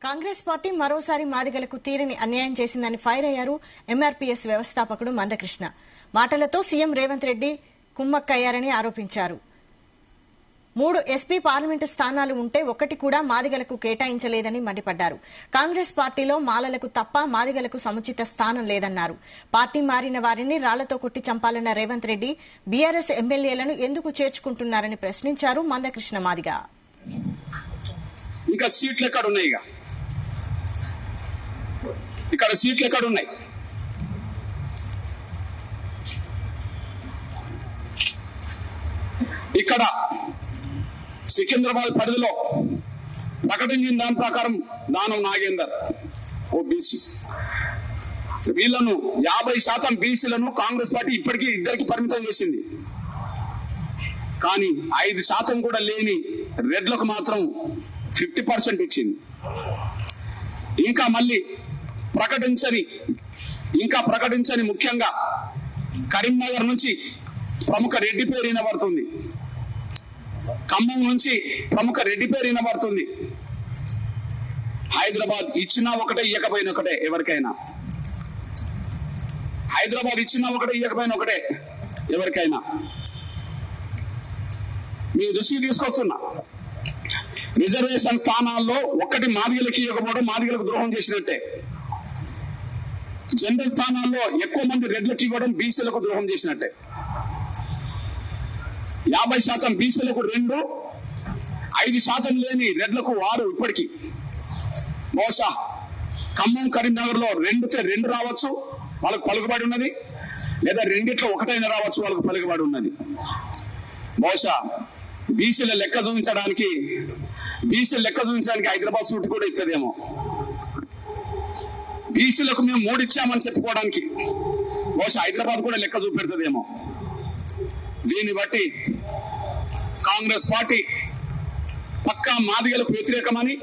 Congress party మరోసారి మాదిగలకు తీరని అన్యాయం చేసిందని ఫైర్ అయ్యారు ఎంఆర్పీఎస్ వ్యవస్థాపకుడు మందకృష్ణ. మాటలతో సీఎం రేవంత్ రెడ్డి కుమ్మక్కయ్యారని ఆరోపించారు. 3 ఎస్పీ పార్లమెంటు స్థానాలు ఉంటే ఒక్కటి కూడా మాదిగలకు కేటాయించలేదని మండిపడ్డారు. కాంగ్రెస్ పార్టీలో మాలలకు తప్ప మాదిగలకు సముచిత స్థానం లేదన్నారు. పార్టీ మారిన వారిని రాళ్లతో కొట్టి చంపాలన్న రేవంత్ రెడ్డి బీఆర్ఎస్ ఎమ్మెల్యేలను ఎందుకు చేర్చుకుంటున్నారని ప్రశ్నించారు మందకృష్ణ మాదిగ. ఇంకా సీట్లు ఎక్కడున్నాయి? ఇక్కడ సీట్లు ఎక్కడున్నాయి? ఇక్కడ సికింద్రాబాద్ పరిధిలో ప్రకటించిన దాని ప్రకారం దానం నాగేందర్ ఓబీసీ, వీళ్లను 50% బీసీలను కాంగ్రెస్ పార్టీ ఇప్పటికీ 2కి పరిమితం చేసింది. కానీ 5% కూడా లేని రెడ్లకు మాత్రం 50% ఇచ్చింది. ఇంకా మళ్ళీ ప్రకటించని ముఖ్యంగా కరీంనగర్ నుంచి ప్రముఖ రెడ్డి పేరు వినబడుతుంది, ఖమ్మం నుంచి ప్రముఖ రెడ్డి పేరు వినబడుతుంది. హైదరాబాద్ ఇచ్చినా ఒకటే, ఇవ్వకపోయినా ఒకటే. ఎవరికైనా హైదరాబాద్ ఇచ్చినా ఒకటే, ఇవ్వకపోయినా ఒకటే. ఎవరికైనా మీ దృష్టికి తీసుకొస్తున్నా, రిజర్వేషన్ స్థానాల్లో ఒక్కటి మాదిగలకి ఇవ్వకపోవడం మాదిగలకు ద్రోహం చేసినట్టే. జనరల్ స్థానాల్లో ఎక్కువ మంది రెడ్లకు ఇవ్వడం బీసీలకు ద్రోహం చేసినట్టే. 50% బీసీలకు 2, 5% లేని రెడ్లకు 6. ఇప్పటికీ బహుశా ఖమ్మం కరీంనగర్ లో 2 రావచ్చు, వాళ్ళకు పలుకుబడి ఉన్నది. లేదా 2 ఒకటైనా రావచ్చు, వాళ్ళకు పలుకుబడి ఉన్నది. బహుశా బీసీల లెక్క చూపించడానికి హైదరాబాద్ సూట్ కూడా ఇస్తుందేమో. బీసీలకు మేము 3 ఇచ్చామని చెప్పుకోవడానికి బహుశా హైదరాబాద్ కూడా లెక్క చూపెడుతుందేమో. దీన్ని బట్టి కాంగ్రెస్ పార్టీ పక్కా మాదిగలకు వ్యతిరేకమని,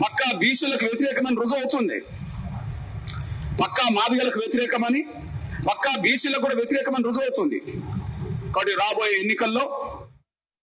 పక్కా బీసీలకు వ్యతిరేకమని రుజువు అవుతుంది. పక్కా మాదిగలకు వ్యతిరేకమని, పక్కా బీసీలకు కూడా వ్యతిరేకమని రుజువు అవుతుంది. కాబట్టి రాబోయే ఎన్నికల్లో